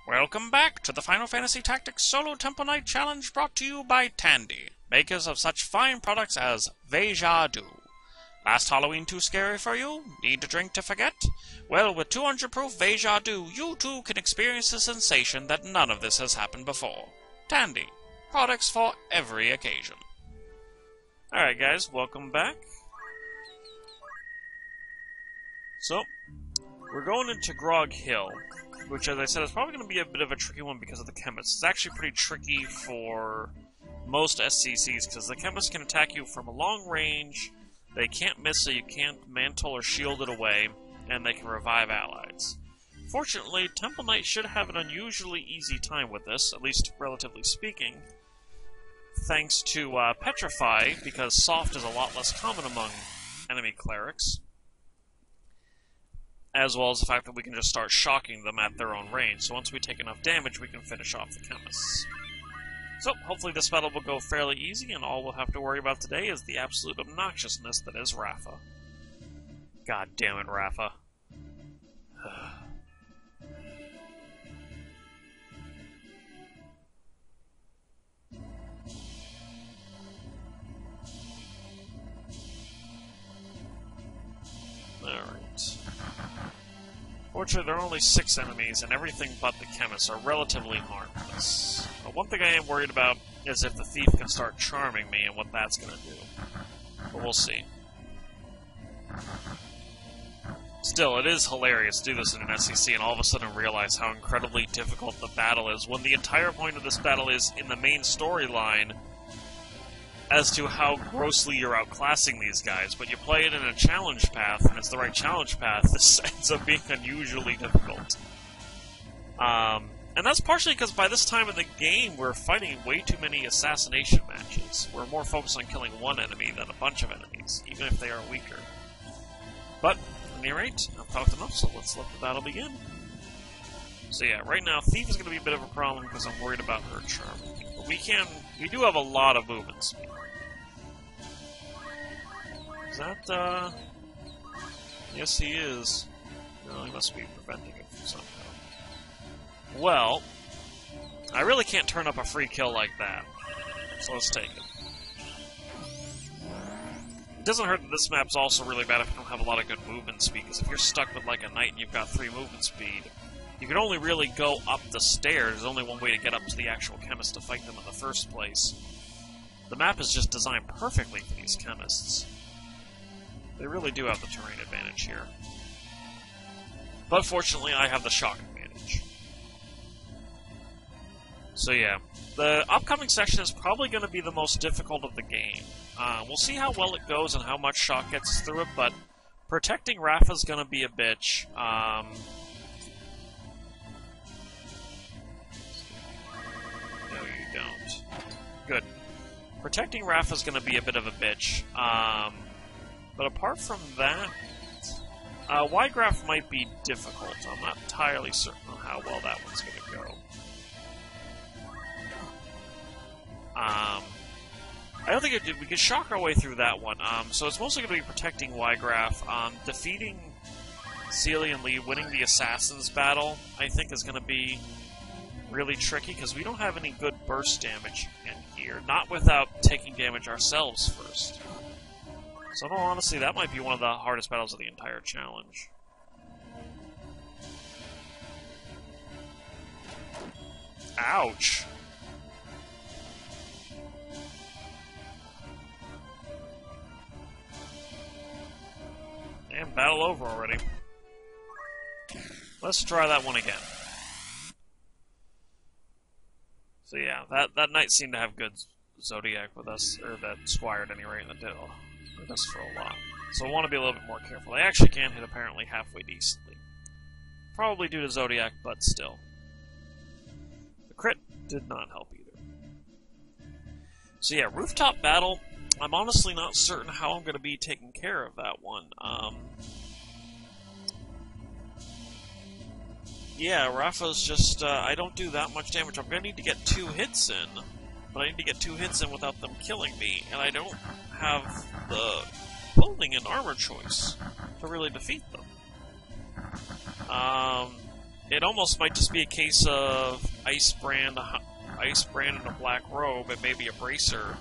Welcome back to the Final Fantasy Tactics Solo Temple Night Challenge brought to you by Tandy, makers of such fine products as Veja Du. Last Halloween too scary for you? Need a drink to forget? Well, with 200 proof Veja Du, you too can experience the sensation that none of this has happened before. Tandy, products for every occasion. Alright guys, welcome back. So, we're going into Grog Hill, which, as I said, is probably going to be a bit of a tricky one because of the chemists. It's actually pretty tricky for most SCCs, because the chemists can attack you from a long range, they can't miss so you can't mantle or shield it away, and they can revive allies. Fortunately, Temple Knight should have an unusually easy time with this, at least relatively speaking, thanks to Petrify, because Soft is a lot less common among enemy clerics, as well as the fact that we can just start shocking them at their own range. So once we take enough damage, we can finish off the chemists. So, hopefully this battle will go fairly easy, and all we'll have to worry about today is the absolute obnoxiousness that is Rafa. God damn it, Rafa. Alright. Fortunately, there are only 6 enemies, and everything but the chemists are relatively harmless. But one thing I am worried about is if the thief can start charming me and what that's going to do. But we'll see. Still, it is hilarious to do this in an SCC and all of a sudden realize how incredibly difficult the battle is, when the entire point of this battle is in the main storyline as to how grossly you're outclassing these guys, but you play it in a challenge path, and it's the right challenge path, this ends up being unusually difficult. And that's partially because by this time in the game, we're fighting way too many assassination matches. We're more focused on killing one enemy than a bunch of enemies, even if they are weaker. But, at any rate, I've talked enough, so let's let the battle begin. So yeah, right now, Thief is going to be a bit of a problem because I'm worried about her charm. But we do have a lot of movement speed. Is that, yes he is. No, he must be preventing it from somehow. Well, I really can't turn up a free kill like that, so let's take it. It doesn't hurt that this map's also really bad if you don't have a lot of good movement speed, because if you're stuck with like a knight and you've got 3 movement speed, you can only really go up the stairs. There's only one way to get up to the actual chemist to fight them in the first place. The map is just designed perfectly for these chemists. They really do have the terrain advantage here. But fortunately, I have the shock advantage. So yeah, the upcoming section is probably going to be the most difficult of the game. We'll see how well it goes and how much shock gets through it, but protecting Rafa's going to be a bitch. No, you don't. Good. Protecting Rafa's going to be a bit of a bitch. But apart from that, Y-Graph might be difficult. I'm not entirely certain on how well that one's going to go. I don't think we could shock our way through that one. So it's mostly going to be protecting Y-Graph. Defeating Celia and Lee, winning the Assassins battle, I think is going to be really tricky, because we don't have any good burst damage in here. Not without taking damage ourselves first. So in all honesty, that might be one of the hardest battles of the entire challenge. Ouch! And battle over already. Let's try that one again. So yeah, that knight seemed to have good Zodiac with us, or that Squire at any rate, that did with us for a lot. So I want to be a little bit more careful. They actually can hit apparently halfway decently. Probably due to Zodiac, but still. The crit did not help either. So yeah, rooftop battle. I'm honestly not certain how I'm going to be taking care of that one. Yeah, Rafa's just, I don't do that much damage. I'm going to need to get 2 hits in, but I need to get 2 hits in without them killing me, and I don't have the clothing and armor choice to really defeat them. it almost might just be a case of Ice Brand in a black robe, and maybe a Bracer,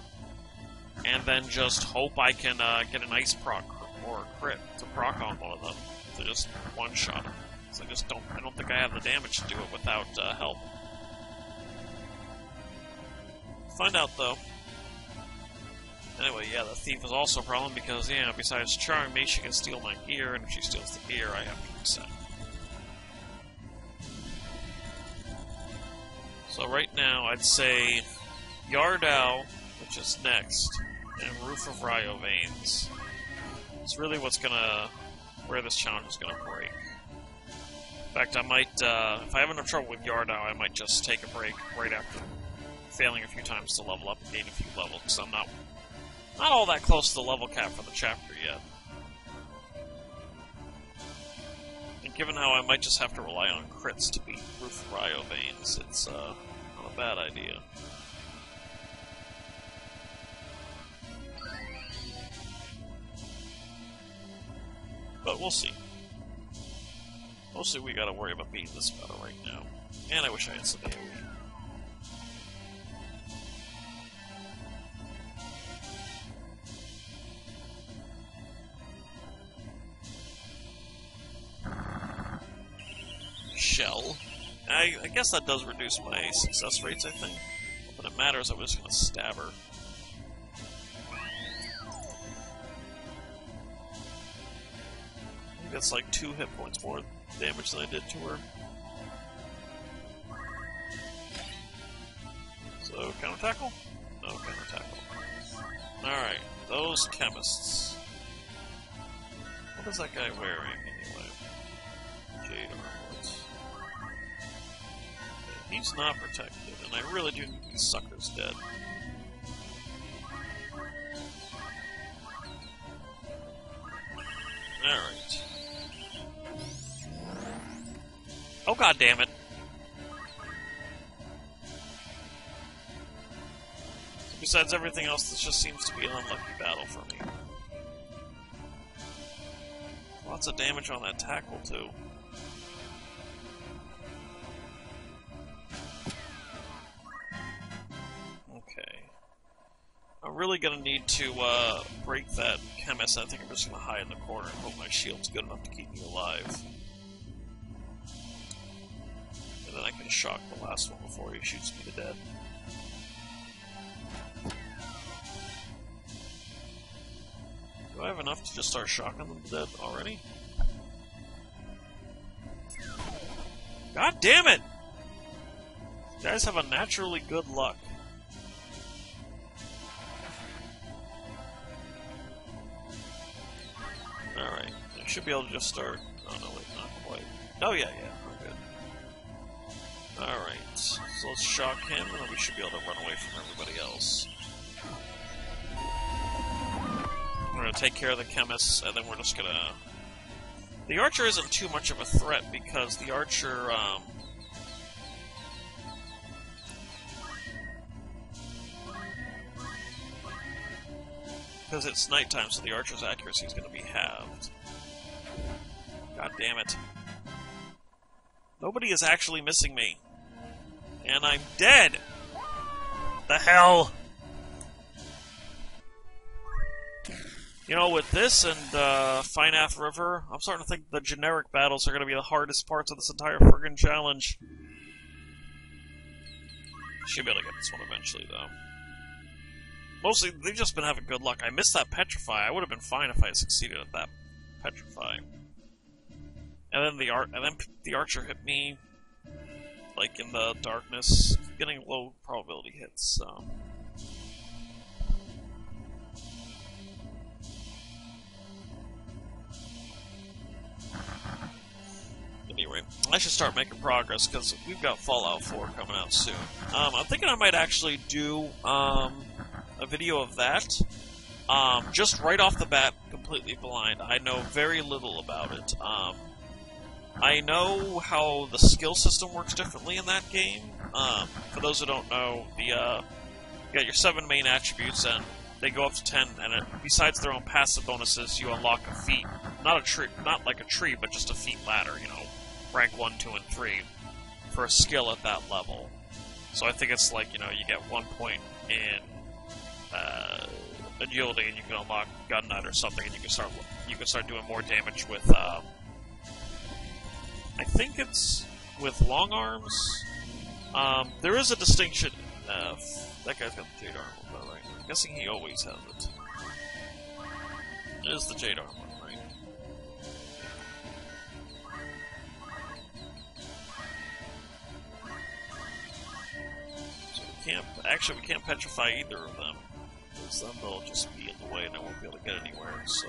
and then just hope I can get an Ice proc or a crit to proc on one of them to just one-shot them. So I don't think I have the damage to do it without help. Find out, though. Anyway, yeah, the thief is also a problem because, yeah, besides charming me, she can steal my gear, and if she steals the gear, I have to consent. So right now, I'd say Yardao, which is next, and Roof of Ryo Veins. It's really where this challenge is gonna break. In fact, I might, if I have enough trouble with Yardao, I might just take a break right after failing a few times to level up and gain a few levels, because I'm not all that close to the level cap for the chapter yet. And given how I might just have to rely on crits to beat Roof of Ryo Veins, it's not a bad idea. But we'll see. Mostly we gotta worry about beating this battle right now. And I wish I had some AoE. Shell. I guess that does reduce my success rates, I think. But it matters, I'm just gonna stab her. I think that's like 2 hit points more damage than I did to her. So, counter tackle? No, counter tackle. Alright, those chemists. What is that guy wearing, anyway? Jade armlets. Okay, he's not protected, and I really do need these suckers dead. Alright. Oh, god damn it. Besides everything else, this just seems to be an unlucky battle for me. Lots of damage on that tackle, too. Okay. I'm really gonna need to break that chemist. I think I'm just gonna hide in the corner and hope my shield's good enough to keep me alive. And then I can shock the last one before he shoots me to death. Do I have enough to just start shocking them to death already? God damn it! You guys have unnaturally good luck. Alright, I should be able to just start... Oh no, wait, not quite. Oh yeah, we're good. Alright, so let's shock him, and then we should be able to run away from everybody else. We're gonna take care of the chemists, and then we're just gonna... The archer isn't too much of a threat, because the archer, because it's nighttime, so the archer's accuracy is gonna be halved. God damn it. Nobody is actually missing me. And I'm dead! The hell? You know, with this and Finath River, I'm starting to think the generic battles are going to be the hardest parts of this entire friggin' challenge. Should be able to get this one eventually, though. Mostly, they've just been having good luck. I missed that Petrify. I would have been fine if I had succeeded at that Petrify. And then the archer hit me, like, in the darkness, getting low probability hits, so... Anyway, I should start making progress, because we've got Fallout 4 coming out soon. I'm thinking I might actually do a video of that, just right off the bat, completely blind. I know very little about it. I know how the skill system works differently in that game. For those who don't know, you got your 7 main attributes, and they go up to 10, and besides their own passive bonuses, you unlock a feat. Not like a tree, but just a feat ladder, you know. rank 1, 2, and 3 for a skill at that level. So I think it's like, you know, you get 1 point in agility, and you can unlock Gun Nut or something, and you can start doing more damage with. I think it's with long arms. There is a distinction. That guy's got the Jade Armor, though, right? I'm guessing he always has it. It is the Jade Armor, right? So we can't petrify either of them, because then they'll just be in the way and I won't be able to get anywhere, so...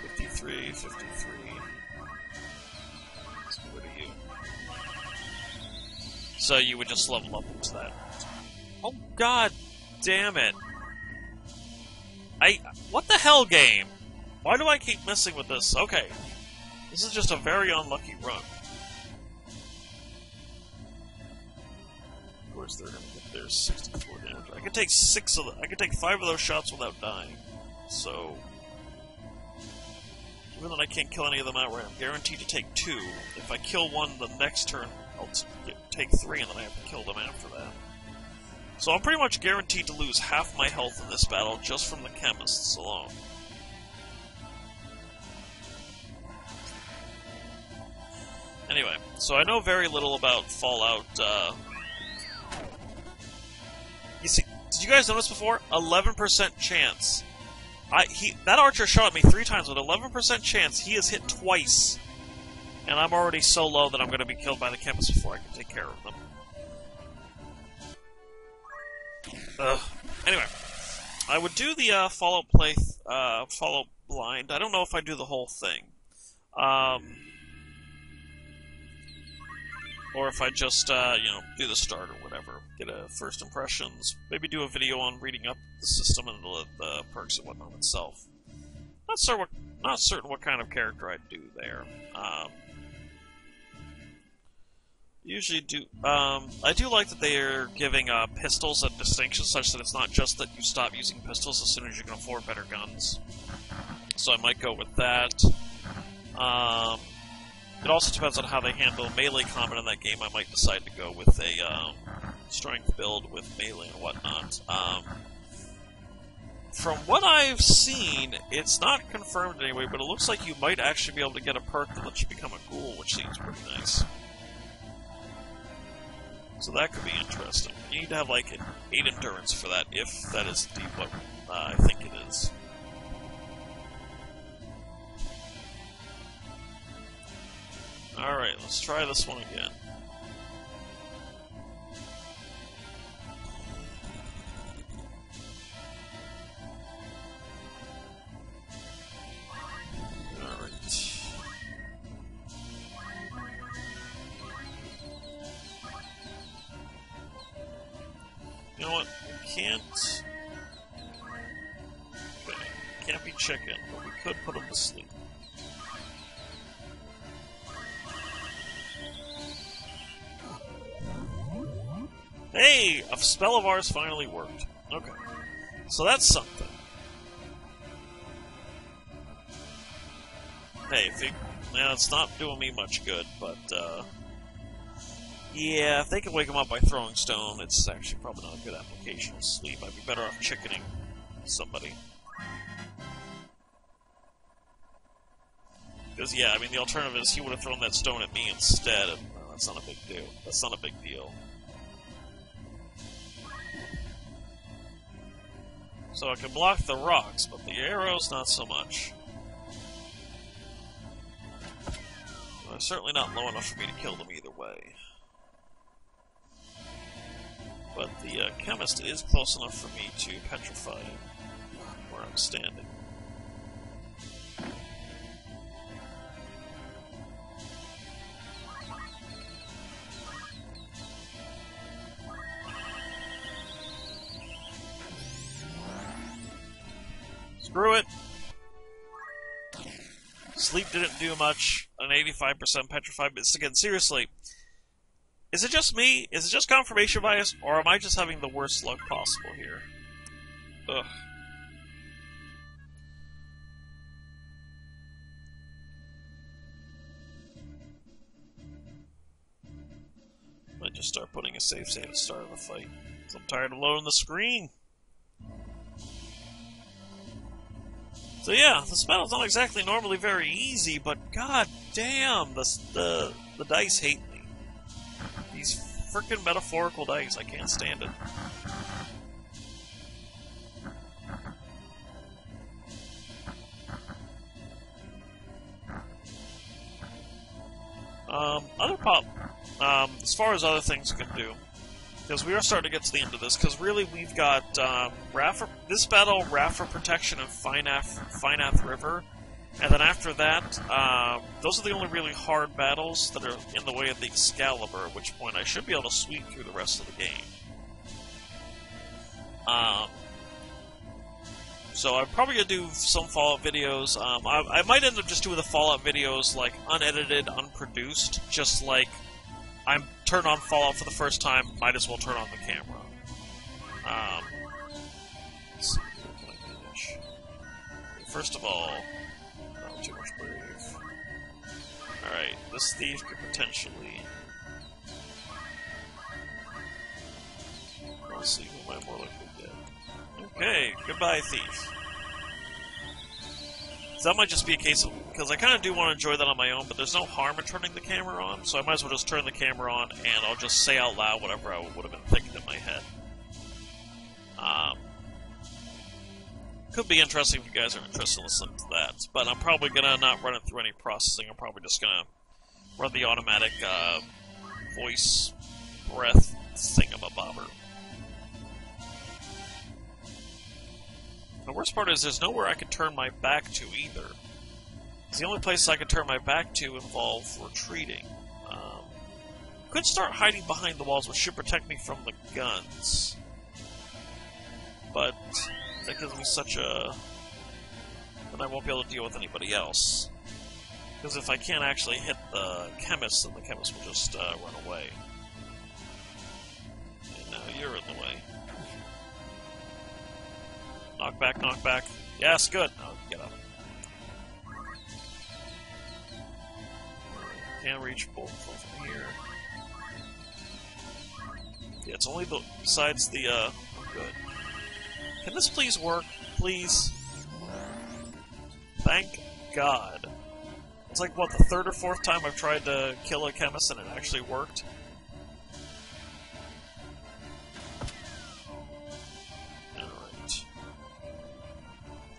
53, 53... Let's get rid of you. So you would just level up into that. Oh, god damn it! What the hell, game? Why do I keep messing with this? Okay. This is just a very unlucky run. Of course, they're gonna get their 64 damage. I could take 5 of those shots without dying. So... Even though I can't kill any of them outright, I'm guaranteed to take 2. If I kill one the next turn, I'll take 3, and then I have to kill them after that. So I'm pretty much guaranteed to lose half my health in this battle just from the chemists alone. Anyway, so I know very little about Fallout. You see, did you guys notice before? 11% chance. That archer shot me 3 times with 11% chance. He is hit twice. And I'm already so low that I'm going to be killed by the chemists before I can take care of them. Anyway, I would do the Fallout Fallout blind. I don't know if I do the whole thing. Or if I just, you know, do the start or whatever. Get a first impressions. Maybe do a video on reading up the system and the perks and whatnot itself. Not certain what kind of character I'd do there. Usually do. I do like that they are giving pistols a distinction, such that it's not just that you stop using pistols as soon as you can afford better guns. So I might go with that. It also depends on how they handle melee combat in that game. I might decide to go with a strength build with melee and whatnot. From what I've seen, it's not confirmed anyway, but it looks like you might actually be able to get a perk that lets you become a ghoul, which seems pretty nice. So that could be interesting. You need to have like an 8 endurance for that, if that is indeed what I think it is. Alright, let's try this one again. You know what? We can't... Okay, can't be chicken, but we could put him to sleep. Hey! A spell of ours finally worked. Okay. So that's something. Hey, it's not doing me much good, but, yeah, if they can wake him up by throwing stone, it's actually probably not a good application of sleep. I'd be better off chickening somebody. Because, yeah, I mean, the alternative is he would have thrown that stone at me instead, and that's not a big deal. That's not a big deal. So I can block the rocks, but the arrows, not so much. They're certainly not low enough for me to kill them either way. But the chemist is close enough for me to petrify where I'm standing. Screw it! Sleep didn't do much. An 85% petrified, but again, seriously, is it just me? Is it just confirmation bias, or am I just having the worst luck possible here? Ugh. just start putting a save state at the start of the fight. I'm tired of loading the screen. So yeah, this battle's not exactly normally very easy, but god damn, the dice hate me. These frickin' metaphorical dice, I can't stand it. As far as other things you can do, because we are starting to get to the end of this, because really we've got this battle, Rafa Protection, and Finath River, and then after that, those are the only really hard battles that are in the way of the Excalibur, at which point I should be able to sweep through the rest of the game. So I'm probably going to do some Fallout videos. I might end up just doing the Fallout videos, like, unedited, unproduced, just like I'm turned on Fallout for the first time, might as well turn on the camera. Let's see, what can I manage? First of all, not too much brave. Alright, this thief could potentially... Let's see, who am I more likely to get? Okay, goodbye, thief. So that might just be a case of... Because I kind of do want to enjoy that on my own, but there's no harm in turning the camera on, so I might as well just turn the camera on, and I'll just say out loud whatever I would have been thinking in my head. Could be interesting if you guys are interested in listening to that, but I'm probably going to not run it through any processing. I'm probably just going to run the automatic voice breath thingamabobber. The worst part is there's nowhere I can turn my back to either. The only places I could turn my back to involve retreating. Could start hiding behind the walls, which should protect me from the guns. But that gives me such a... then I won't be able to deal with anybody else. Because if I can't actually hit the chemist, then the chemist will just run away. And now you're in the way. Knock back, knock back. Yes, good. Now get up. Can't reach both from here. Yeah, it's only besides the, good. Can this please work? Please? Thank God. It's like, what, the third or fourth time I've tried to kill a chemist and it actually worked? Alright.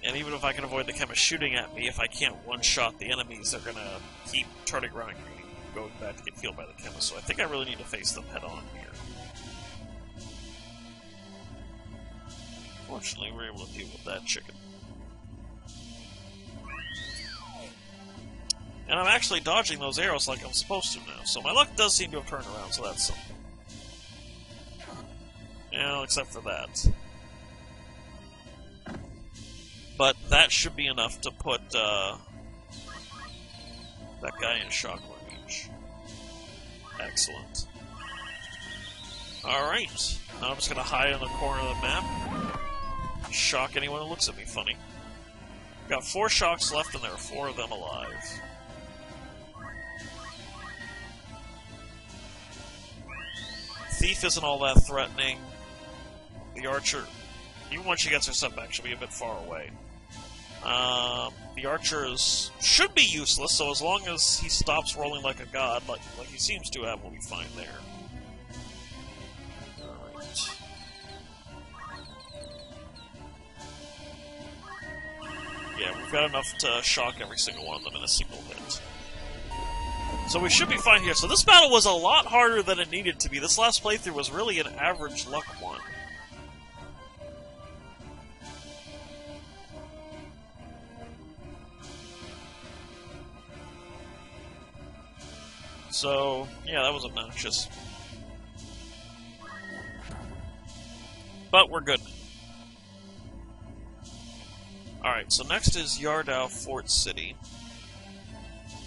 And even if I can avoid the chemist shooting at me, if I can't one-shot the enemies, they're gonna keep turning around and going back to get healed by the chemist, so I think I really need to face them head-on here. Fortunately, we're able to deal with that chicken. And I'm actually dodging those arrows like I'm supposed to now, so my luck does seem to have turned around, so that's something. Well, except for that. But that should be enough to put, that guy in shock range. Excellent. Alright, now I'm just gonna hide in the corner of the map. Shock anyone who looks at me funny. Got 4 shocks left and there are 4 of them alive. Thief isn't all that threatening. The archer, even when she gets her set back, she'll be a bit far away. The archers should be useless, so as long as he stops rolling like a god, like he seems to have, we'll be fine there. Alright. Yeah, we've got enough to shock every single one of them in a single hit. So we should be fine here. So this battle was a lot harder than it needed to be. This last playthrough was really an average luck one. So, yeah, that was obnoxious. But we're good. Alright, so next is Yardau Fort City.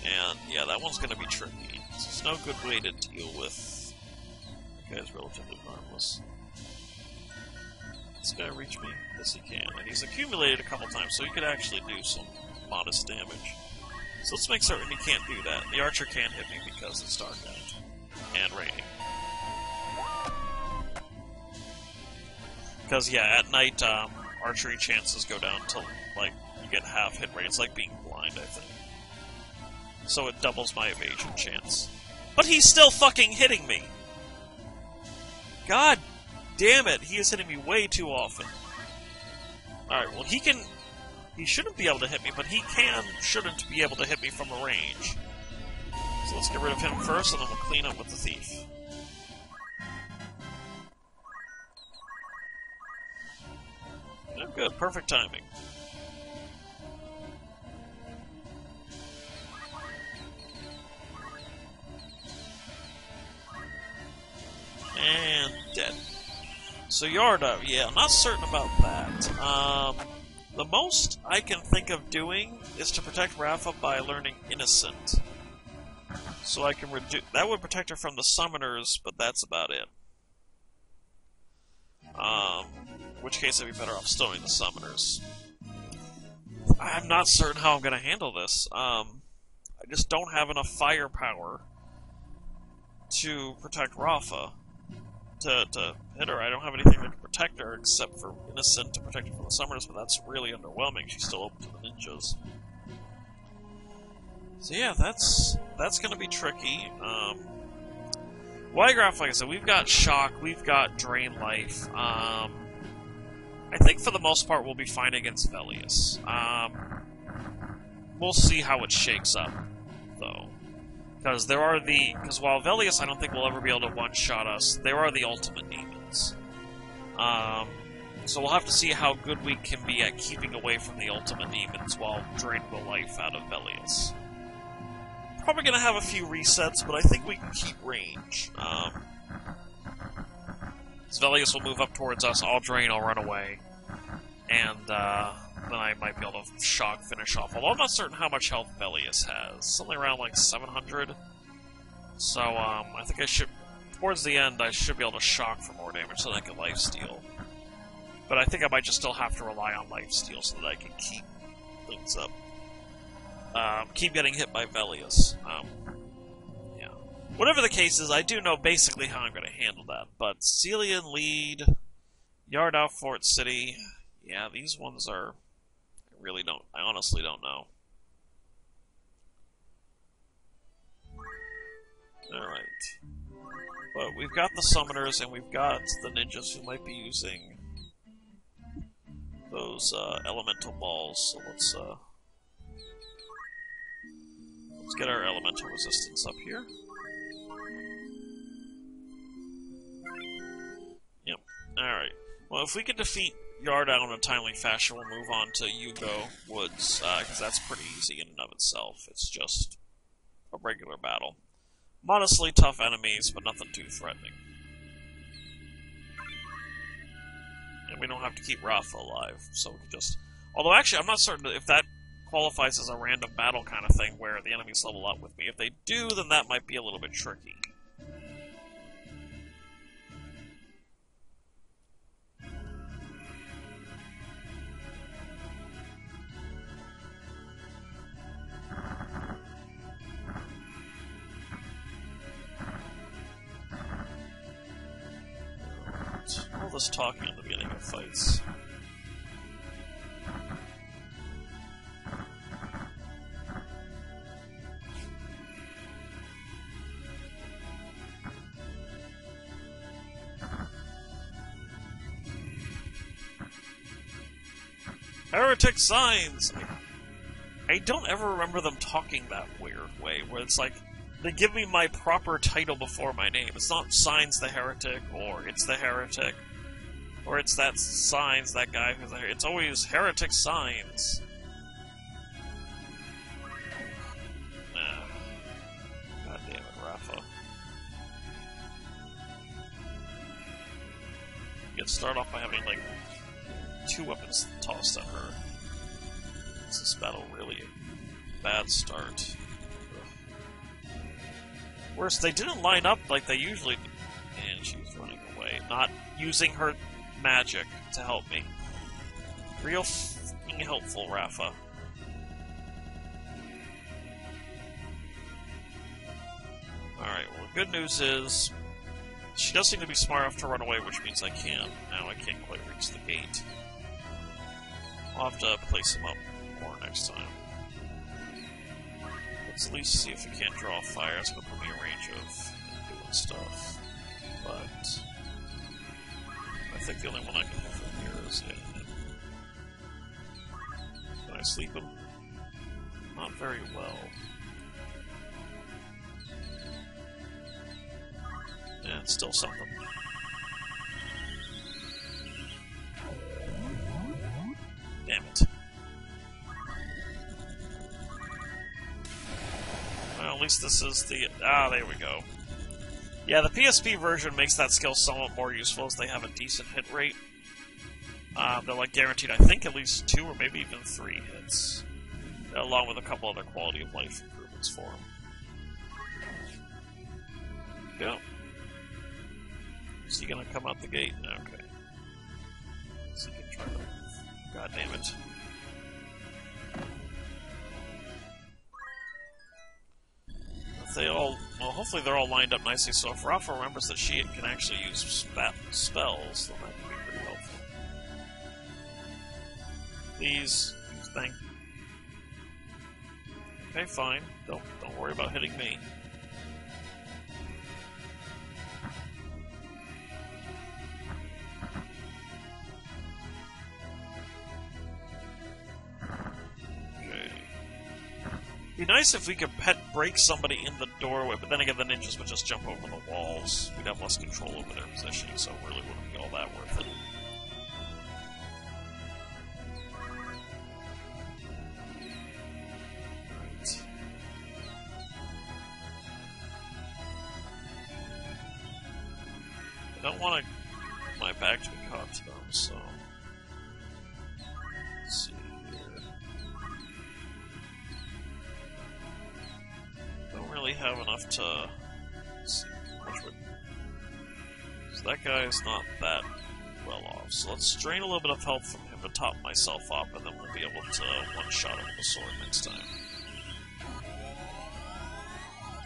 And, yeah, that one's going to be tricky. There's no good way to deal with... The guy's relatively harmless. This guy reach me? Yes, he can. And he's accumulated a couple times, so he could actually do some modest damage. So let's make certain he can't do that. The archer can't hit me because it's dark out. And raining. Because, yeah, at night, archery chances go down to, like, you get half hit rate. It's like being blind, I think. So it doubles my evasion chance. But he's still fucking hitting me! God damn it, he is hitting me way too often. Alright, well, he shouldn't be able to hit me, but he shouldn't be able to hit me from a range. So let's get rid of him first, and then we'll clean up with the thief. Oh, good, perfect timing. And dead. So Yarda, yeah, I'm not certain about that. The most I can think of doing is to protect Rafa by learning Innocent. So I can reduce... That would protect her from the summoners, but that's about it. In which case I'd be better off stoning the summoners. I'm not certain how I'm going to handle this. I just don't have enough firepower to protect Rafa. To hit her. I don't have anything to protect her except for Innocent to protect her from the summoners, but that's really underwhelming. She's still open to the ninjas. So yeah, that's going to be tricky. Wygraph, like I said, we've got Shock, we've got Drain Life. I think for the most part we'll be fine against Velius. We'll see how it shakes up, though. Because while Velius I don't think will ever be able to one-shot us, there are the ultimate demons. So we'll have to see how good we can be at keeping away from the ultimate demons while draining the life out of Velius. Probably gonna have a few resets, but I think we can keep range. Velius will move up towards us, I'll drain, I'll run away. And, then I might be able to shock finish off. Although I'm not certain how much health Velius has. Something around like 700. So, I think I should... Towards the end, I should be able to shock for more damage so that I can lifesteal. But I think I might just still have to rely on lifesteal so that I can keep things up. Keep getting hit by Velius. Yeah. Whatever the case is, I do know basically how I'm going to handle that. But Celian lead, Yardau Fort City... Yeah, these ones are... I honestly don't know. Alright. But we've got the summoners, and we've got the ninjas who might be using those, elemental balls, so let's get our elemental resistance up here. Yep. Alright. Well, if we can defeat Yardau in a timely fashion, we'll move on to Yugo Woods, because that's pretty easy in and of itself. It's just a regular battle. Modestly tough enemies, but nothing too threatening. And we don't have to keep Rafa alive, so we can just... Although, actually, I'm not certain if that qualifies as a random battle kind of thing where the enemies level up with me. If they do, then that might be a little bit tricky. All this talking at the beginning of fights. Heretic signs! I don't ever remember them talking that weird way, where it's like, they give me my proper title before my name. It's not Signs the Heretic, or It's the Heretic, or it's that Signs, that guy who's there. It's always Heretic Signs. Nah. God damn it, Rafa. Get started off by having, like, 2 weapons tossed at her. Is this battle really a bad start? Worse, they didn't line up like they usually do. And she's running away. Not using her magic to help me. Real f***ing helpful, Rafa. Alright, well, the good news is... she does seem to be smart enough to run away, which means I can. Now I can't quite reach the gate. I'll have to place him up more next time. Let's at least see if we can't draw fire. It's going to put me in range of doing stuff. But I think the only one I can do from here is him. Can I sleep him? Not very well. Yeah, it's still something. Damn it. Well, at least this is the... Ah, there we go. Yeah, the PSP version makes that skill somewhat more useful as they have a decent hit rate. They're like guaranteed, I think, at least 2 or maybe even 3 hits. Along with a couple other quality of life improvements for them. Go. Is he gonna come out the gate? Okay. Is he gonna try to... God damn it. If they all... Well, hopefully they're all lined up nicely, so if Rafa remembers that she can actually use spells, then that can be pretty helpful. Please. Thank you. Okay, fine. Don't worry about hitting me. Be nice if we could break somebody in the doorway, but then again, the ninjas would just jump over the walls. We'd have less control over their positioning, so it really wouldn't be all that worth it. Right. I don't want my back to be caught to them, so... Let's see. Have enough to see which would. So that guy is not that well off. So let's drain a little bit of health from him to top myself up, and then we'll be able to one-shot him with a sword next time.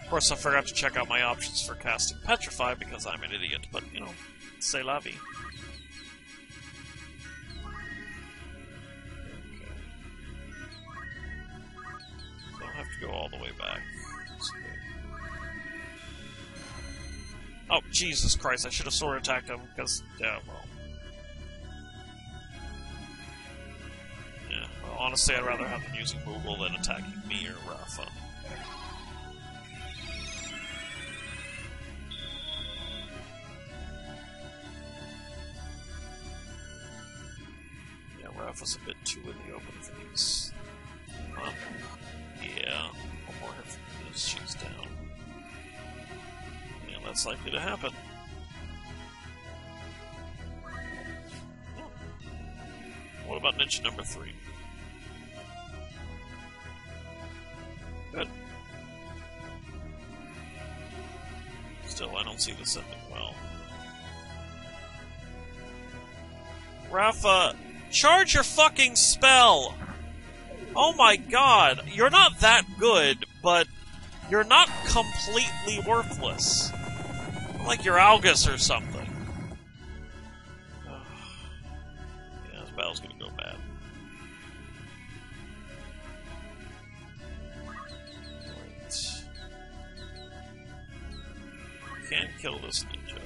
Of course, I forgot to check out my options for casting Petrify because I'm an idiot, but you know, c'est la vie. Okay. Don't have to go all the way back. Oh, Jesus Christ, I should have sword attacked him, because, yeah, well... Yeah, well, honestly, I'd rather have him using Moogle than attacking me or Rafa. Yeah, Rafa's a bit too in the open for these. Yeah, one more hit from this, she's down. That's likely to happen. What about ninja number 3? Good. Still, I don't see this ending well. Rafa, charge your fucking spell! Oh my god, you're not that good, but you're not completely worthless. Like your Algus or something. Yeah, this battle's gonna go bad. Right. Can't kill this ninja.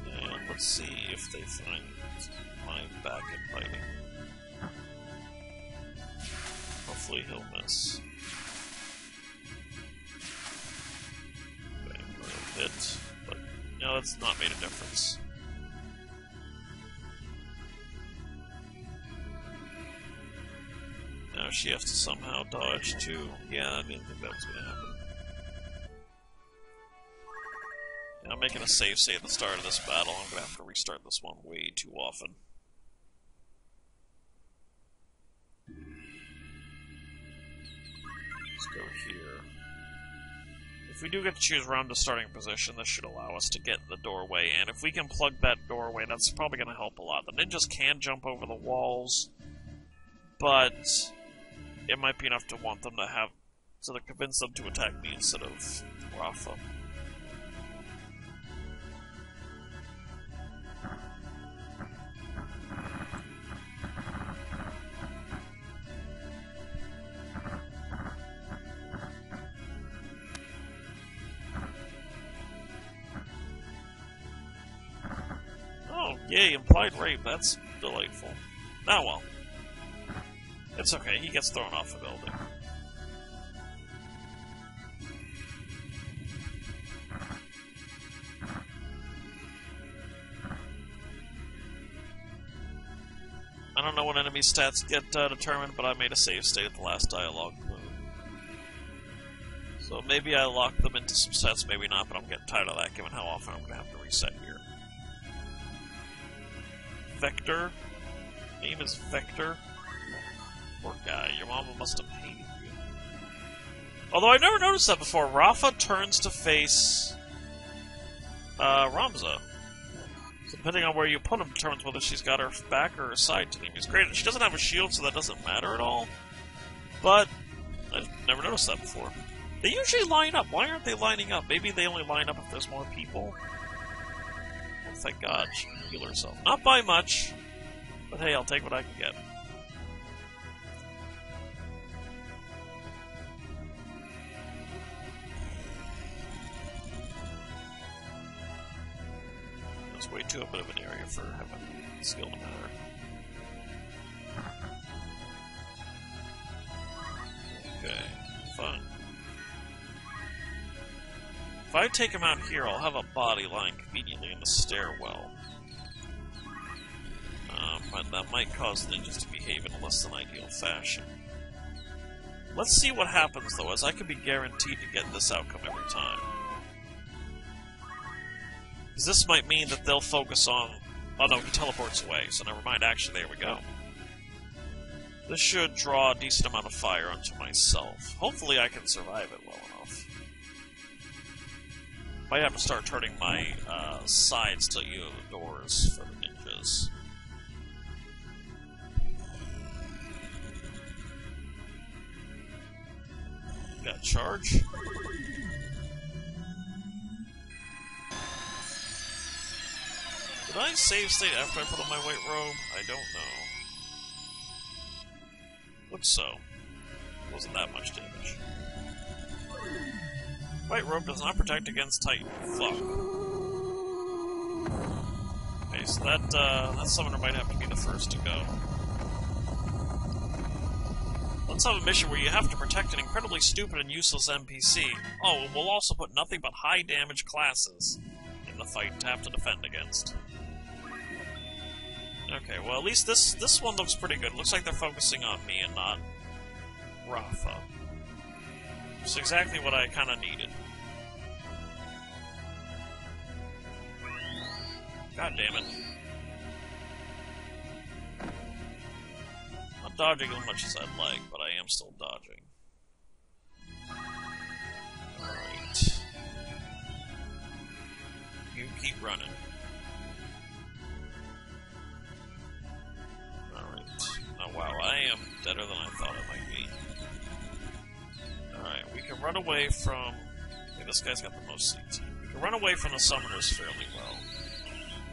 And let's see if they find my back and fighting. Hopefully he'll miss. But you know, that's not made a difference. Now she has to somehow dodge too. Yeah, I didn't think that was going to happen. Now, I'm making a save at the start of this battle. I'm going to have to restart this one way too often. Let's go here. If we do get to choose round to starting position, this should allow us to get in the doorway, and if we can plug that doorway, that's probably going to help a lot. The ninjas can jump over the walls, but it might be enough to want them to have So to convince them to attack me instead of Rafa. Oh, yay, implied rape. That's delightful. Oh well. It's okay, he gets thrown off a building. I don't know when enemy stats get determined, but I made a save state at the last dialogue clue. So maybe I lock them into some sets, maybe not, but I'm getting tired of that given how often I'm going to have to reset here. Vector. Name is Vector. Poor guy, your mama must have hated you. Although I never noticed that before, Rafa turns to face Ramza. So depending on where you put him determines whether she's got her back or her side to him. He's great. She doesn't have a shield, so that doesn't matter at all. But I've never noticed that before. They usually line up. Why aren't they lining up? Maybe they only line up if there's more people. Oh, thank God, she can heal herself. Not by much, but hey, I'll take what I can get. That's way too bit of an area for having skill to matter. Okay, fine. If I take him out here, I'll have a body lying conveniently in the stairwell. And that might cause ninjas to behave in a less than ideal fashion. Let's see what happens, though, as I could be guaranteed to get this outcome every time. Because this might mean that they'll focus on... Oh no, he teleports away, so never mind. Actually, there we go. This should draw a decent amount of fire onto myself. Hopefully I can survive it well enough. Might have to start turning my sides to you doors for the ninjas. Got charge. Did I save state after I put on my white robe? I don't know. Looks so. Wasn't that much damage. White robe does not protect against Titan. Fuck. Okay, so that summoner might have to be the first to go. Let's have a mission where you have to protect an incredibly stupid and useless NPC. Oh, and we'll also put nothing but high damage classes in the fight to have to defend against. Okay, well at least this one looks pretty good. Looks like they're focusing on me and not Rafa. It's exactly what I kind of needed. God damn it. Not dodging as much as I'd like, but I am still dodging. Alright. You keep running. Alright. Oh wow, I am better than I thought I might be. Alright, we can run away from... Okay, this guy's got the most CT. We can run away from the summoners fairly well.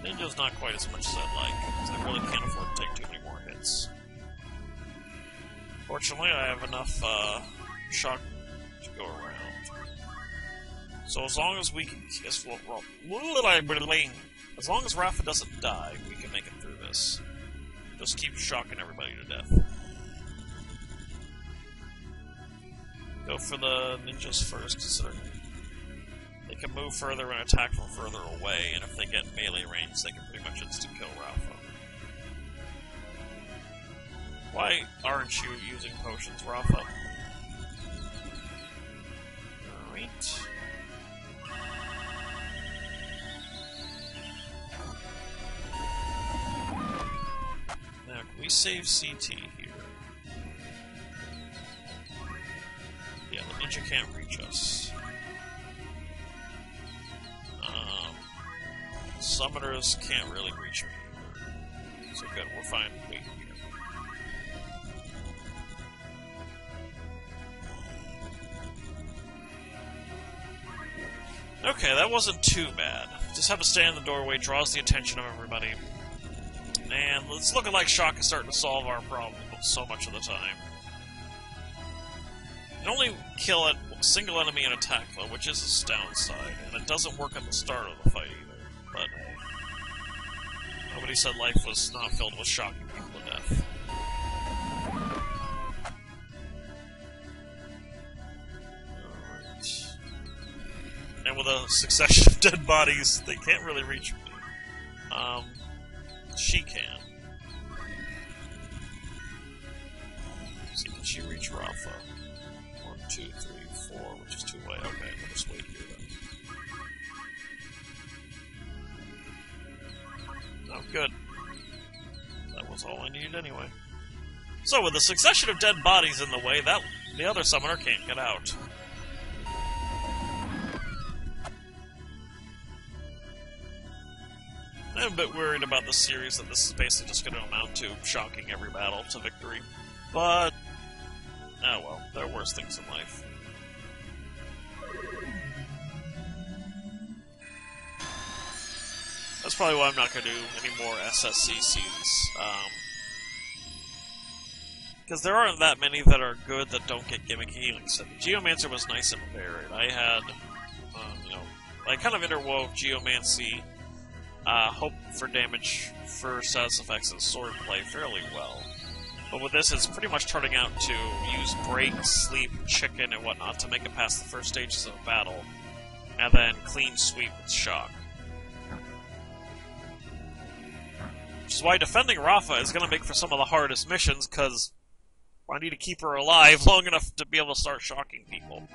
Ninja's not quite as much as I'd like, because I really can't afford to take too many more hits. Fortunately, I have enough shock to go around. So as long as we can... As long as Rafa doesn't die, we can make it through this. Just keep shocking everybody to death. Go for the ninjas first, considering they can move further and attack from further away, and if they get melee range, they can pretty much instant-kill Rafa. Why aren't you using potions, Rafa? Alright. Now, can we save CT here? Yeah, the ninja can't reach us. Summoners can't really reach me either. So good, we're fine waiting here. Okay, that wasn't too bad. Just have to stand in the doorway, draws the attention of everybody. And it's looking like Shock is starting to solve our problem so much of the time. You can only kill a single enemy in attack, though, which is its downside. And it doesn't work at the start of the fight, either. But nobody said life was not filled with shocking people to death. And with a succession of dead bodies, they can't really reach me. She can. Let's see, can she reach Rafa? 1, 2, 3, 4, which is 2 way. Okay, we'll just wait here then. Oh, good. That was all I needed anyway. So, with a succession of dead bodies in the way, the other summoner can't get out. I'm a bit worried about this series, that this is basically just going to amount to shocking every battle to victory. But, oh well, there are worse things in life. That's probably why I'm not going to do any more SSCCs. Because there aren't that many that are good that don't get gimmicky. Like I said, Geomancer was nice and varied. I had, I kind of interwove Geomancy, hope for damage for status effects and swordplay fairly well. But with this, it's pretty much turning out to use break, sleep, chicken, and whatnot to make it past the first stages of a battle, and then clean sweep with shock. Which is why defending Rafa is going to make for some of the hardest missions, because I need to keep her alive long enough to be able to start shocking people.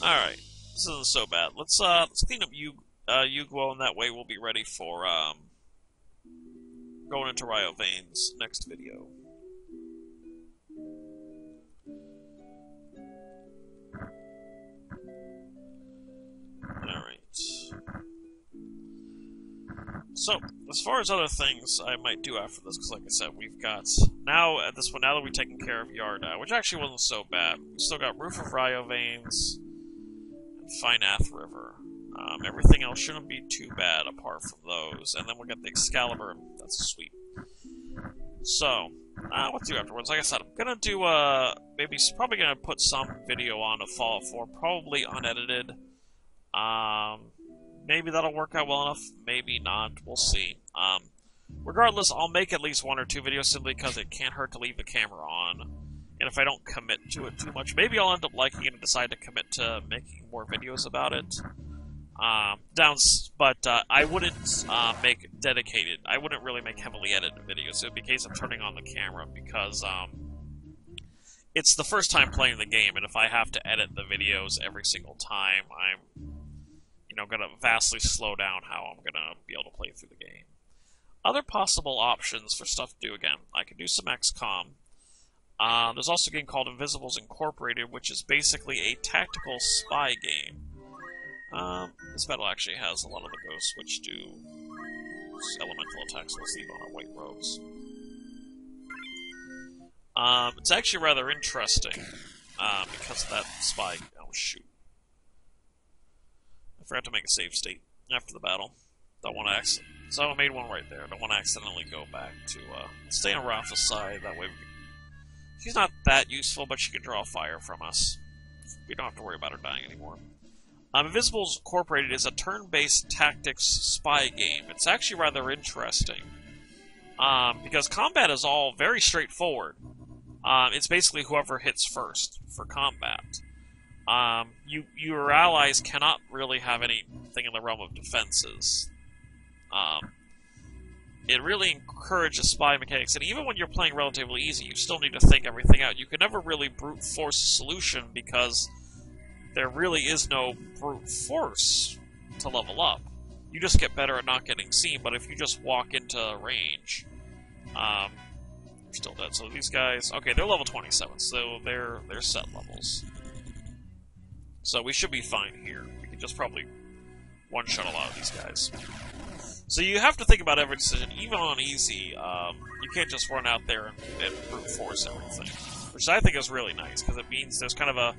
Alright. This isn't so bad. Let's clean up Yuguo, and that way we'll be ready for going into Ryo Veins next video. Alright. So, as far as other things I might do after this, because like I said, we've got now at this point, now that we've taken care of Yarda, which actually wasn't so bad. We still got Roof of Ryo Veins, Finath River. Everything else shouldn't be too bad apart from those. And then we'll get the Excalibur, and that's sweet. So, what to do afterwards? Like I said, I'm gonna do, probably gonna put some video on of Fallout 4, probably unedited. Maybe that'll work out well enough, maybe not, we'll see. Regardless, I'll make at least 1 or 2 videos simply because it can't hurt to leave the camera on. And if I don't commit to it too much, maybe I'll end up liking it and decide to commit to making more videos about it. But I wouldn't make dedicated. I wouldn't really make heavily edited videos. It would be a case of turning on the camera because it's the first time playing the game, and if I have to edit the videos every single time, I'm going to vastly slow down how I'm going to be able to play through the game. Other possible options for stuff to do again. I could do some XCOM. There's also a game called Invisibles Incorporated, which is basically a tactical spy game. This battle actually has a lot of the ghosts which do elemental attacks with sleep on our white robes. It's actually rather interesting, because of that spy... Oh, shoot. I forgot to make a save state after the battle. Don't want to So I made one right there. Don't want to accidentally go back to, stay on Rafa's side, that way she's not that useful, but she can draw fire from us. We don't have to worry about her dying anymore. Invisibles Incorporated is a turn-based tactics spy game. It's actually rather interesting, because combat is all very straightforward. It's basically whoever hits first for combat. Your allies cannot really have anything in the realm of defenses. It really encourages spy mechanics, and even when you're playing relatively easy, you still need to think everything out. You can never really brute force a solution, because there really is no brute force to level up. You just get better at not getting seen, but if you just walk into range, you're still dead. So these guys, okay, they're level 27, so they're set levels. So we should be fine here. We can just probably one-shot a lot of these guys. So you have to think about every decision, even on easy. You can't just run out there and brute force everything. which I think is really nice, because it means there's kind of a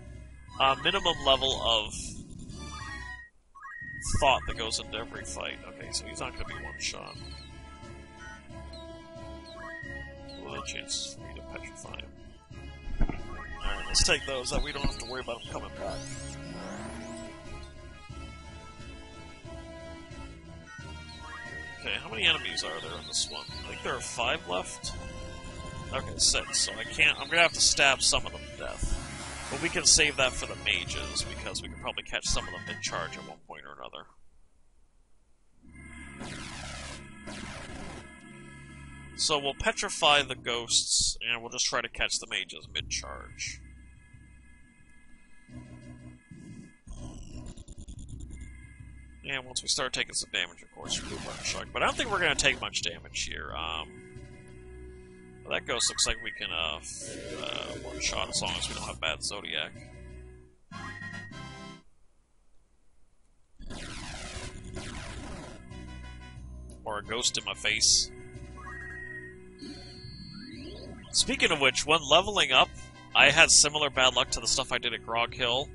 minimum level of thought that goes into every fight. Okay, so he's not going to be one-shot. Well, a chance for me to petrify him. Alright, let's take those, that we don't have to worry about him coming back. Okay, how many enemies are there in this one? I think there are 5 left. Okay, 6, so I'm gonna have to stab some of them to death. But we can save that for the mages, because we can probably catch some of them mid-charge at one point or another. So we'll petrify the ghosts, and we'll just try to catch the mages mid-charge. And once we start taking some damage, of course, we'll burn shock. But I don't think we're going to take much damage here. That ghost looks like we can one-shot as long as we don't have bad Zodiac. Or a ghost in my face. Speaking of which, when leveling up, I had similar bad luck to the stuff I did at Grog Hill.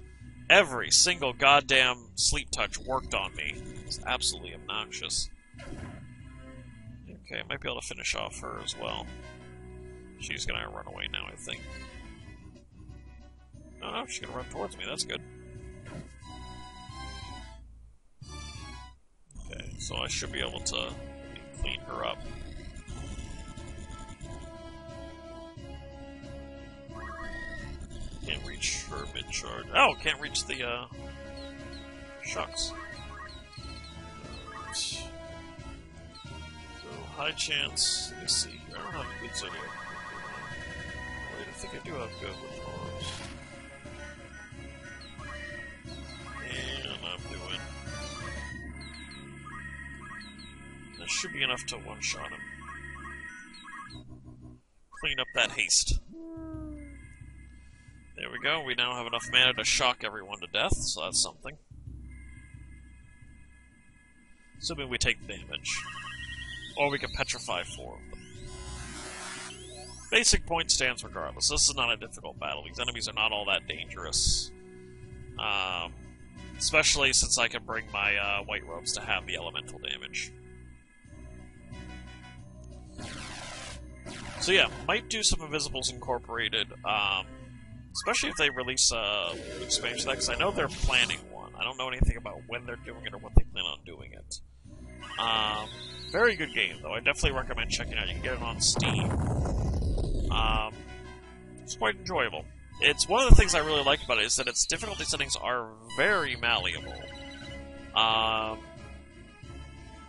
Every single goddamn sleep touch worked on me. It was absolutely obnoxious. Okay, I might be able to finish off her as well. She's gonna run away now, I think. Oh no, she's gonna run towards me, that's good. Okay, so I should be able to clean her up. Can't reach her mid-charge. Oh, can't reach the, shucks. Right. So, high chance. Let me see here. I don't have a good Zodiac. Wait, I think I do have good withdrawals. And I'm doing... That should be enough to one-shot him. Clean up that haste. There we go, we now have enough mana to shock everyone to death, so that's something. Assuming we take damage. Or we can petrify 4 of them. Basic point stands regardless. This is not a difficult battle. These enemies are not all that dangerous. Especially since I can bring my white robes to have the elemental damage. So yeah, might do some Invisibles Incorporated. Especially if they release an expansion, because I know they're planning one. I don't know anything about when they're doing it or what they plan on doing it. Very good game, though. I definitely recommend checking it out. You can get it on Steam. It's quite enjoyable. It's one of the things I really like about it is that its difficulty settings are very malleable.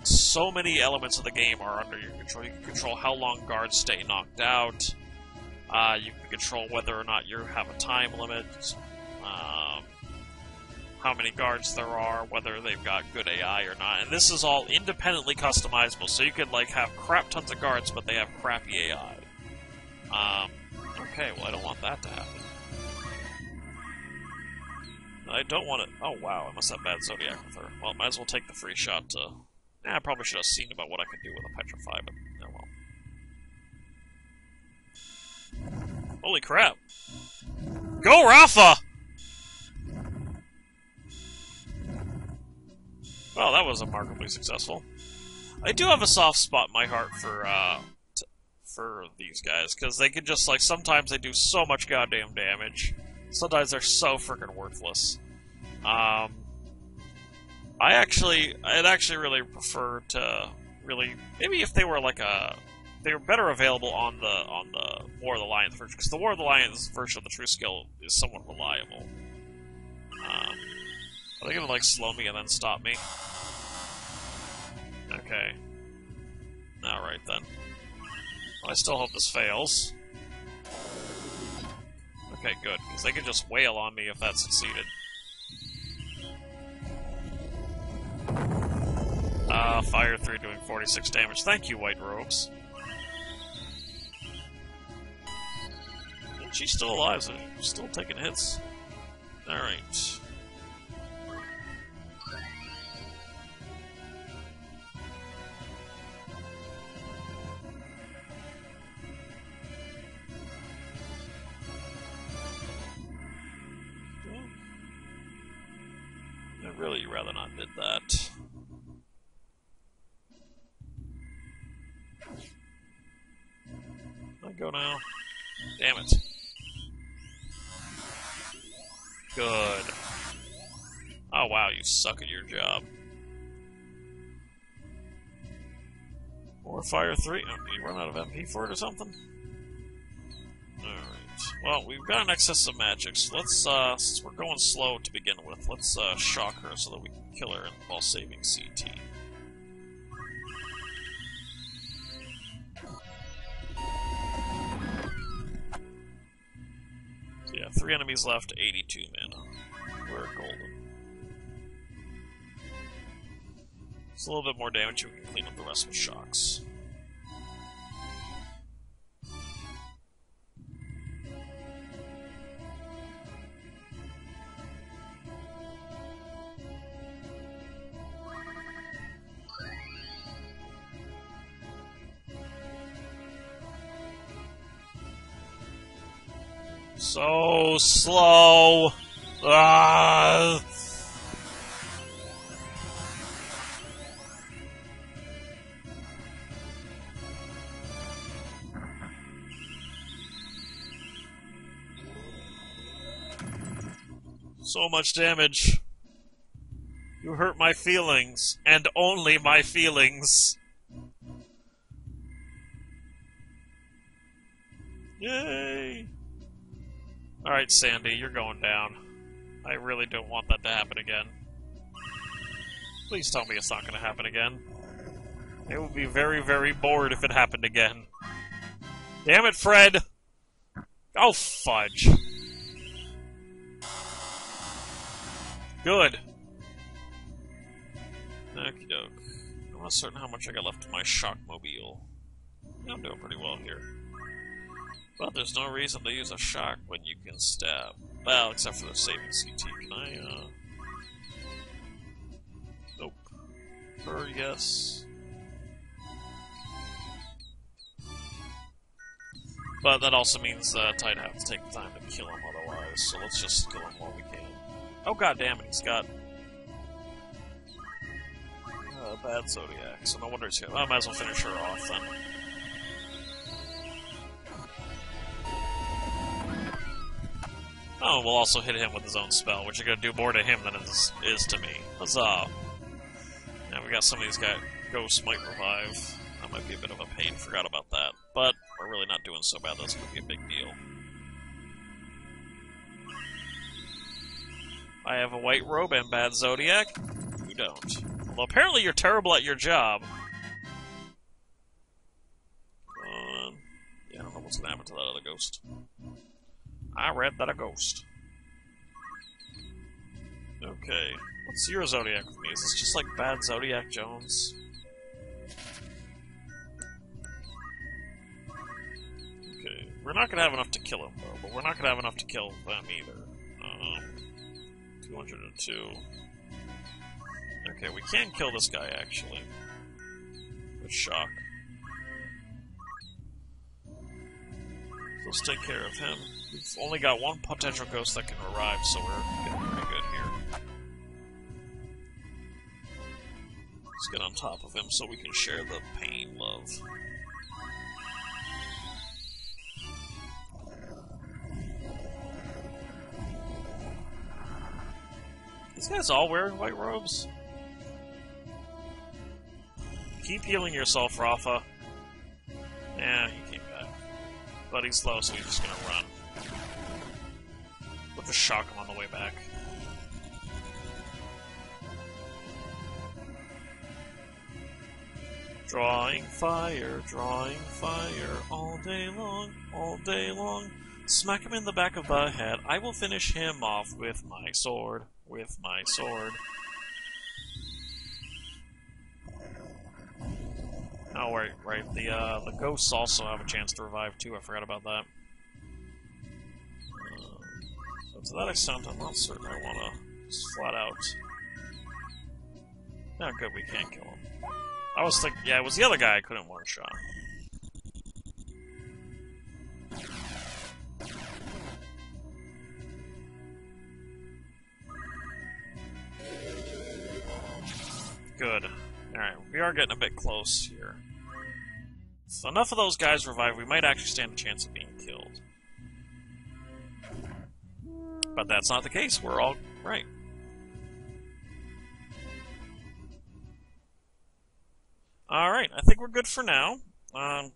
So many elements of the game are under your control. You can control how long guards stay knocked out. You can control whether or not you have a time limit, how many guards there are, whether they've got good AI or not, and this is all independently customizable, so you could, like, have crap tons of guards, but they have crappy AI. Okay, well, I don't want that to happen. I don't want it... Oh, wow, I must have bad Zodiac with her. Well, might as well take the free shot to... I probably should have seen about what I could do with a Petrify, but oh well. Holy crap. Go, Rafa! Well, that was remarkably successful. I do have a soft spot in my heart for these guys, because they can just, like, sometimes they do so much goddamn damage. Sometimes they're so freaking worthless. I'd actually really prefer to maybe if they were like they were better available on the War of the Lions version, because the War of the Lions version of the True Skill is somewhat reliable. Are they gonna, like, slow me and then stop me? Okay. Alright then. Well, I still hope this fails. Okay, good, because they could just wail on me if that succeeded. Fire 3 doing 46 damage. Thank you, White Robes. And she's still alive, so she's still taking hits. Alright. I'd really rather not did that. I go now. Damn it. Good. Oh wow, you suck at your job. Or fire 3. Oh, did you run out of MP for it or something? Alright. Well, we've got an excess of magic, so let's, since we're going slow to begin with, let's, shock her so that we can kill her while saving CT. So yeah, 3 enemies left, 82 mana. We're golden. It's a little bit more damage, we can clean up the rest with shocks. So slow! Ah! So much damage. You hurt my feelings, and only my feelings. Yay! Alright, Sandy, you're going down. I really don't want that to happen again. Please tell me it's not going to happen again. I would be very, very bored if it happened again. Damn it, Fred! Oh, fudge. Good. Okie doke. I'm not certain how much I got left in my shock mobile. Yeah, I'm doing pretty well here. But there's no reason to use a shock when you can stab. Well, except for the saving CT. Can I, Nope. Her, yes. But that also means that I'd have to take the time to kill him otherwise, so let's just kill him while we can. Oh god damn it, he's got bad Zodiac, so no wonder he's here. I might as well finish her off then. Oh, we'll also hit him with his own spell, which is going to do more to him than it is to me. Huzzah! Now we got some of these guys. Ghosts might revive. That might be a bit of a pain, forgot about that. But we're really not doing so bad, that's going to be a big deal. I have a white robe and bad Zodiac. You don't. Well, apparently you're terrible at your job. Yeah, I don't know what's gonna happen to that other ghost. I read that a ghost. Okay. What's your Zodiac with me? Is this just like bad Zodiac Jones? Okay. We're not gonna have enough to kill him, though, but we're not gonna have enough to kill them either. 202. Okay, we can kill this guy, actually. With shock. Let's take care of him. We've only got one potential ghost that can revive, so we're getting pretty good here. Let's get on top of him so we can share the pain, love. These guys all wearing white robes? Keep healing yourself, Rafa. Yeah, he came back. But he's slow, so he's just gonna run. We'll just shock him on the way back. Drawing fire all day long. Smack him in the back of the head. I will finish him off with my sword. Oh, right. The ghosts also have a chance to revive too. I forgot about that. So to that extent, I'm not certain I want to just flat out. No, good, we can't kill him. I was thinking, yeah, it was the other guy I couldn't one-shot. Good. Alright, we are getting a bit close here. So enough of those guys revive, we might actually stand a chance of being killed. But that's not the case, we're all right. Alright, I think we're good for now.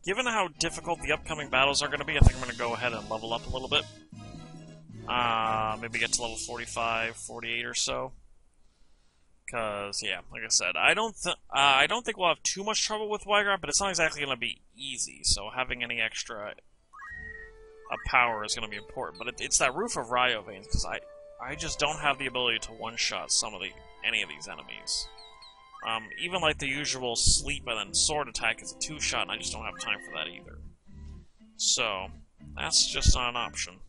Given how difficult the upcoming battles are going to be, I think I'm going to go ahead and level up a little bit. Maybe get to level 45, 48 or so. Because, yeah, like I said, I don't think we'll have too much trouble with Wygrot, but it's not exactly going to be easy, so having any extra power is going to be important. But it's that Roof of Ryo veins, because I just don't have the ability to one-shot any of these enemies. Even like the usual sleep and then sword attack is a 2-shot, and I just don't have time for that either. So, that's just not an option.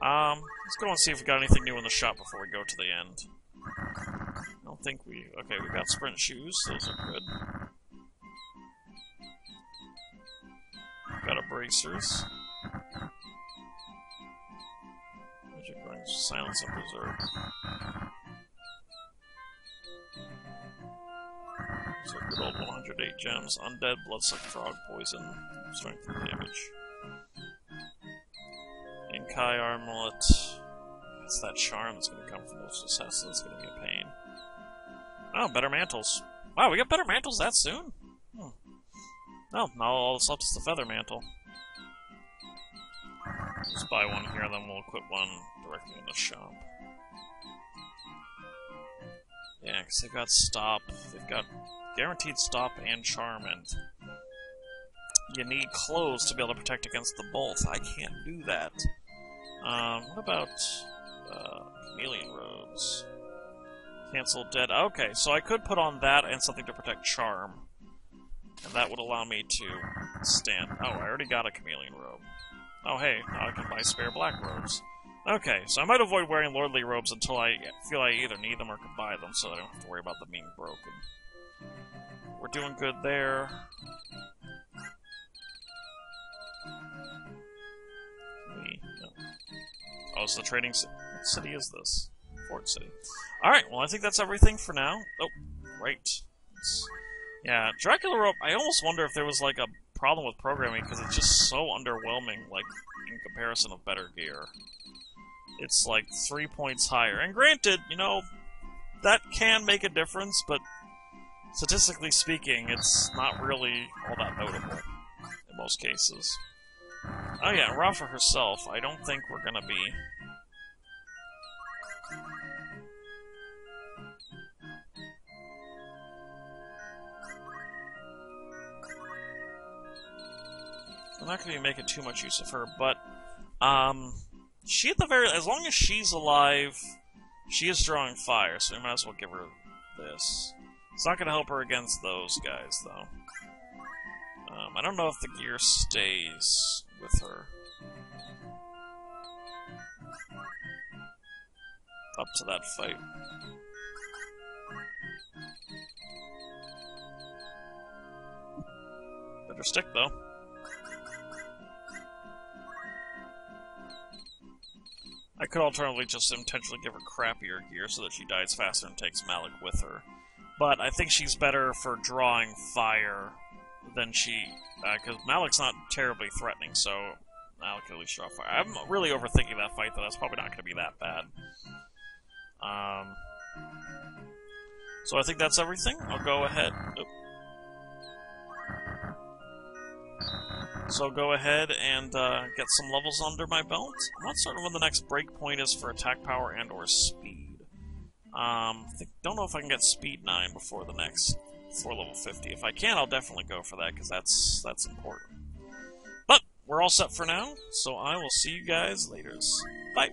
Let's go and see if we got anything new in the shop before we go to the end. I don't think we... Okay, we got sprint shoes, those are good. Got a bracers. Magic Rings, Silence and Preserve. So good old 108 gems. Undead, Bloodsuck Frog, Poison, Strength and Damage. Inkai Armlet. It's that charm that's going to come from those successes. That's going to be a pain. Oh, better mantles. Wow, we got better mantles that soon? Hmm. No, now all that's left is the feather mantle. Just buy one here, and then we'll equip one directly in the shop. Yeah, because they've got stop. They've got guaranteed stop and charm, and you need clothes to be able to protect against the bolt. I can't do that. What about chameleon robes? Cancel dead. Okay, so I could put on that and something to protect charm, and that would allow me to stand. Oh, I already got a chameleon robe. Oh, hey, now I can buy spare black robes. Okay, so I might avoid wearing lordly robes until I feel I either need them or can buy them, so I don't have to worry about them being broken. We're doing good there. No. Oh, it's the trading city. What city is this? Fort City. Alright, well, I think that's everything for now. Oh, right. Yeah, Dracula rope, I almost wonder if there was, like, a problem with programming, because it's just so underwhelming, like, in comparison of better gear. It's, like, 3 points higher. And granted, you know, that can make a difference, but statistically speaking, it's not really all that notable in most cases. Oh yeah, Rafa herself, I don't think we're gonna be... I'm not gonna be making too much use of her, but, she at the very... As long as she's alive, she is drawing fire, so we might as well give her this. It's not gonna help her against those guys, though. I don't know if the gear stays with her. Up to that fight. Better stick, though. I could alternatively just intentionally give her crappier gear so that she dies faster and takes Malik with her. But I think she's better for drawing fire than she... because Malik's not terribly threatening, so Malik can at least draw fire. I'm really overthinking that fight, though. That's probably not going to be that bad. So I think that's everything. I'll go ahead... So I'll go ahead and get some levels under my belt. I'm not certain when the next breakpoint is for attack power and or speed. Don't know if I can get speed 9 before the next... before level 50. If I can, I'll definitely go for that, because that's important. But, we're all set for now, so I will see you guys later. Bye!